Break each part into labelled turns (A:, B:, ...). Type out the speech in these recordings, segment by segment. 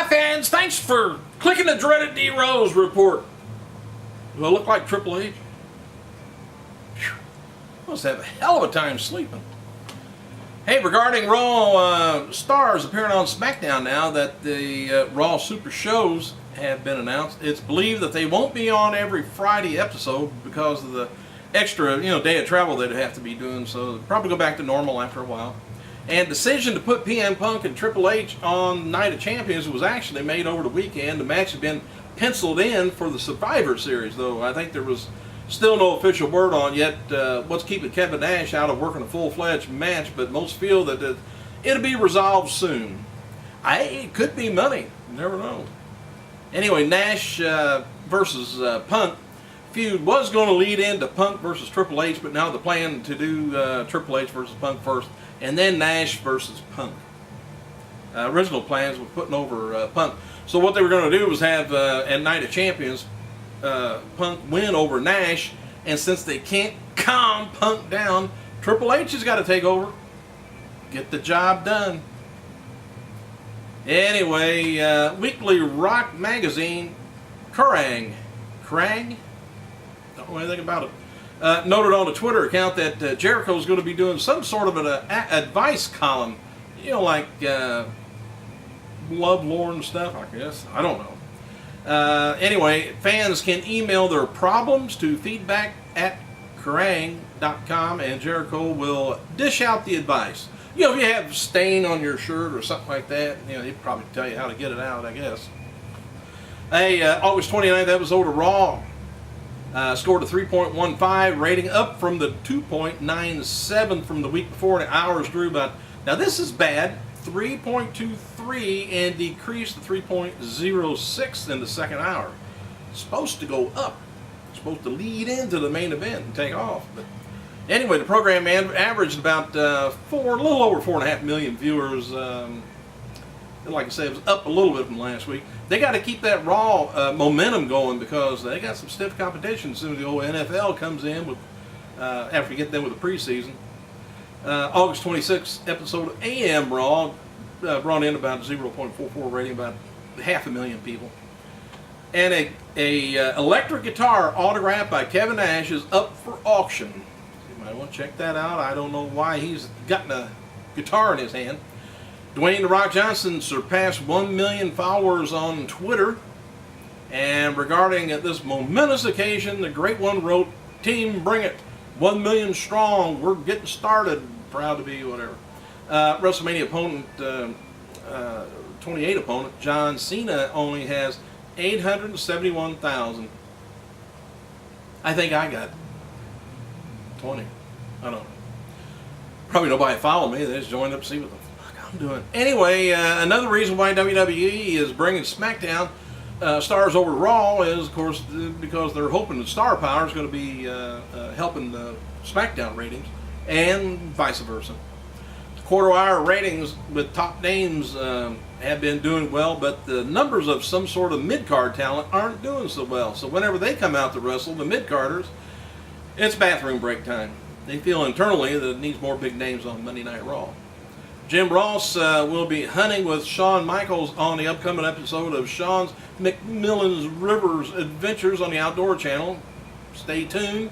A: Hi fans, thanks for clicking the dreaded D Rose report. Do I look like Triple H? Whew. Must have a hell of a time sleeping. Hey, regarding Raw stars appearing on SmackDown now that the Raw Super shows have been announced, it's believed that they won't be on every Friday episode because of the extra, day of travel they'd have to be doing. So they'll probably go back to normal after a while. And decision to put PM Punk and Triple H on Night of Champions was actually made over the weekend. The match had been penciled in for the Survivor Series, though I think there was still no official word on yet what's keeping Kevin Nash out of working a full-fledged match, but most feel that it'll be resolved soon. It could be money. You never know. Anyway, Nash versus Punk feud was going to lead into Punk versus Triple H, but now the plan to do Triple H versus Punk first, and then Nash versus Punk. Original plans were putting over Punk. So what they were going to do was have at Night of Champions, Punk win over Nash, and since they can't calm Punk down, Triple H has got to take over, get the job done. Anyway, Weekly Rock Magazine, Kerrang? Don't know anything about it. Noted on a Twitter account that Jericho is going to be doing some sort of an advice column, like lovelorn stuff, I guess. I don't know. Anyway, fans can email their problems to feedback@kerrang.com, and Jericho will dish out the advice. If you have stain on your shirt or something like that, he'd probably tell you how to get it out, I guess. Hey, August 29th episode of Raw scored a 3.15 rating, up from the 2.97 from the week before, and hours drew about, now this is bad, 3.23 and decreased to 3.06 in the second hour. It's supposed to go up. It's supposed to lead into the main event and take off. But anyway, the program averaged about a little over 4.5 million viewers. Like I said, it was up a little bit from last week. They got to keep that Raw momentum going because they got some stiff competition as soon as the old NFL comes in with after you get them with the preseason. August 26th episode of AM Raw brought in about 0.44 rating, about 500,000 people. And a electric guitar autographed by Kevin Nash is up for auction. You might want to check that out. I don't know why he's gotten a guitar in his hand. Dwayne "The Rock" Johnson surpassed 1 million followers on Twitter. And regarding this momentous occasion, the Great One wrote, "Team, bring it. 1 million strong. We're getting started. Proud to be," whatever. WrestleMania opponent, 28 opponent, John Cena, only has 871,000. I think I got 20. I don't know. Probably nobody followed me. They just joined up to see what the fuck I'm doing. Anyway, another reason why WWE is bringing SmackDown stars over Raw is, of course, because they're hoping that star power is going to be helping the SmackDown ratings, and vice versa. Quarter-hour ratings with top names have been doing well, but the numbers of some sort of mid-card talent aren't doing so well. So whenever they come out to wrestle, the mid-carders, it's bathroom break time. They feel internally that it needs more big names on Monday Night Raw. Jim Ross will be hunting with Shawn Michaels on the upcoming episode of Shawn's McMillan's Rivers Adventures on the Outdoor Channel. Stay tuned.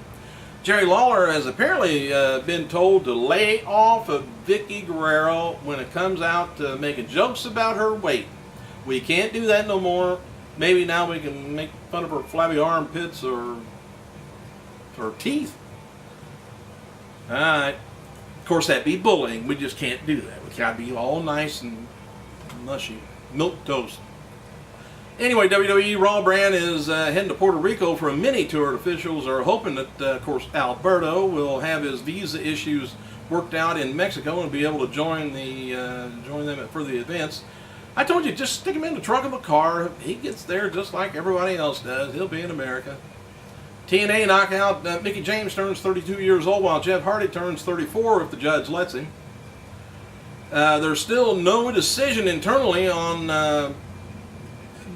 A: Jerry Lawler has apparently been told to lay off of Vicky Guerrero when it comes out to making jokes about her weight. We can't do that no more. Maybe now we can make fun of her flabby armpits or her teeth. Alright. Of course, that'd be bullying. We just can't do that. We gotta be all nice and mushy. Milk toast. Anyway, WWE Raw brand is heading to Puerto Rico for a mini tour. Officials are hoping that, of course, Alberto will have his visa issues worked out in Mexico and be able to join them for the events. I told you, just stick him in the trunk of a car. He gets there just like everybody else does. He'll be in America. TNA knockout Mickie James turns 32 years old, while Jeff Hardy turns 34 if the judge lets him. There's still no decision internally on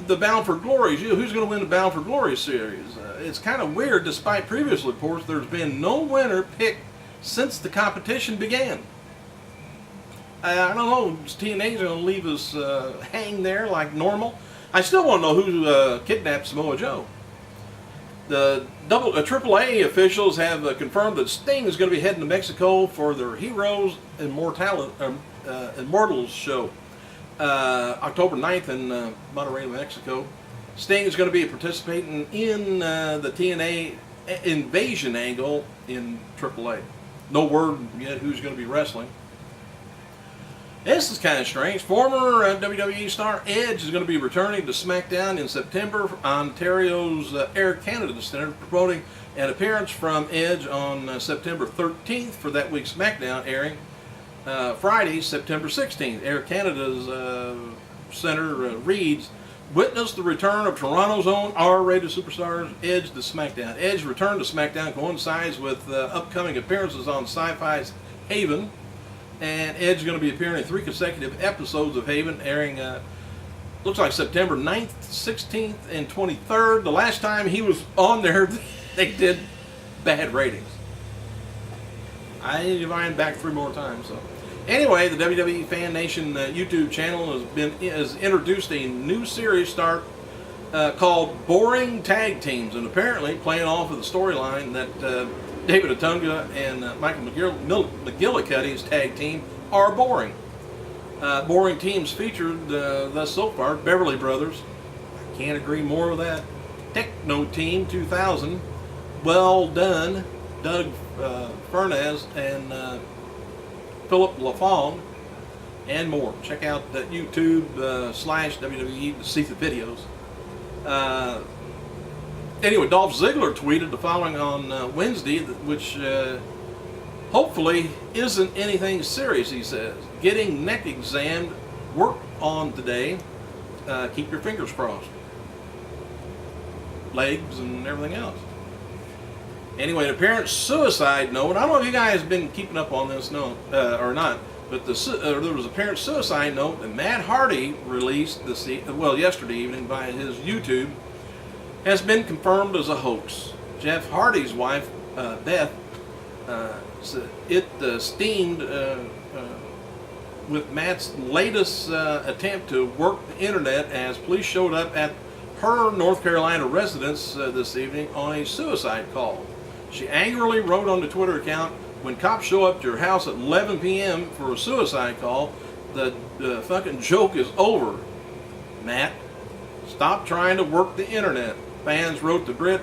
A: the Bound for Glory. Who's going to win the Bound for Glory series? It's kind of weird. Despite previous reports, there's been no winner picked since the competition began. I don't know. TNA's going to leave us hang there like normal. I still want to know who kidnapped Samoa Joe. The AAA officials have confirmed that Sting is going to be heading to Mexico for their Heroes Immortals show, October 9th in Monterrey, Mexico. Sting is going to be participating in the TNA invasion angle in AAA. No word yet who's going to be wrestling. This is kind of strange. Former WWE star Edge is going to be returning to SmackDown in September. Ontario's Air Canada Center promoting an appearance from Edge on September 13th for that week's SmackDown airing Friday, September 16th. Air Canada's Center reads, witness the return of Toronto's own R-rated superstars Edge to SmackDown. Edge return to SmackDown coincides with upcoming appearances on Sci-Fi's Haven. And Edge is going to be appearing in 3 consecutive episodes of Haven, airing, looks like September 9th, 16th, and 23rd. The last time he was on there, they did bad ratings. I need to find back 3 more times. So, anyway, the WWE Fan Nation YouTube channel has introduced a new series start called Boring Tag Teams, and apparently playing off of the storyline that David Otunga and Michael McGillicuddy's tag team are boring. Boring teams featured thus so far: Beverly Brothers, I can't agree more with that. Techno Team 2000, Well Done, Doug Furness and Philip LaFond, and more. Check out YouTube /WWE to see the videos. Anyway, Dolph Ziggler tweeted the following on Wednesday, which hopefully isn't anything serious, he says. Getting neck examined, worked on today. Keep your fingers crossed. Legs and everything else. Anyway, an apparent suicide note. I don't know if you guys have been keeping up on this note or not, but there was a apparent suicide note that Matt Hardy released yesterday evening via his YouTube. Has been confirmed as a hoax. Jeff Hardy's wife, Beth, said it steamed with Matt's latest attempt to work the internet as police showed up at her North Carolina residence this evening on a suicide call. She angrily wrote on the Twitter account, when cops show up to your house at 11 p.m. for a suicide call, the fucking joke is over. Matt, stop trying to work the internet. Fans wrote to Brit,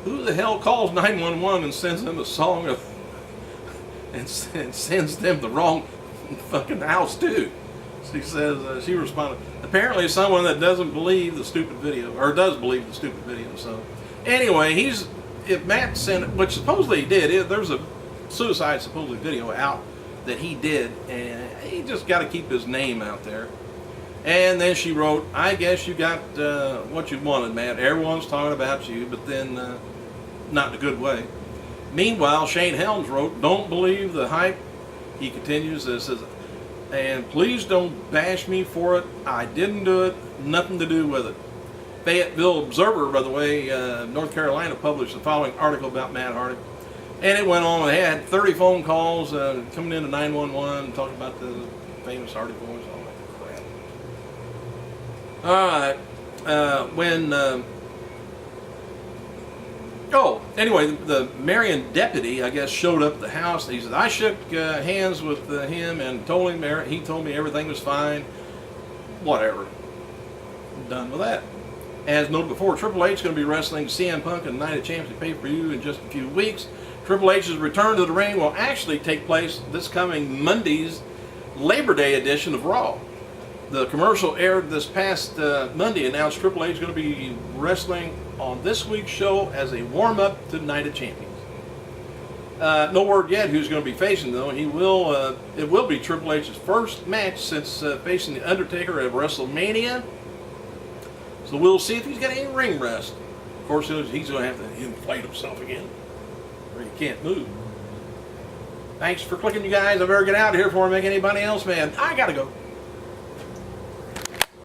A: who the hell calls 911 and sends them a song and sends them the wrong fucking house too? She says, she responded, apparently someone that doesn't believe the stupid video, or does believe the stupid video. So anyway, if Matt sent it, which supposedly he did, there's a suicide supposedly video out that he did, and he just got to keep his name out there. And then she wrote, I guess you got what you wanted, Matt. Everyone's talking about you, but then not in a good way. Meanwhile, Shane Helms wrote, don't believe the hype. He continues, says, and please don't bash me for it. I didn't do it. Nothing to do with it. Fayetteville Observer, by the way, North Carolina, published the following article about Matt Hardy. And it went on. They had 30 phone calls coming into 911, talking about the famous Hardy Boys. Alright, anyway, the Marion deputy, I guess, showed up at the house. He said, I shook hands with him and told him, he told me everything was fine. Whatever. Done with that. As noted before, Triple H is going to be wrestling CM Punk in the Night of Champions pay-per-view in just a few weeks. Triple H's return to the ring will actually take place this coming Monday's Labor Day edition of Raw. The commercial aired this past Monday announced Triple H is going to be wrestling on this week's show as a warm-up to Night of Champions. No word yet who's going to be facing, though. It will be Triple H's first match since facing The Undertaker at WrestleMania. So we'll see if he's got any ring rust. Of course, he's going to have to inflate himself again, or he can't move. Thanks for clicking, you guys. I better get out of here before I make anybody else mad. I gotta go.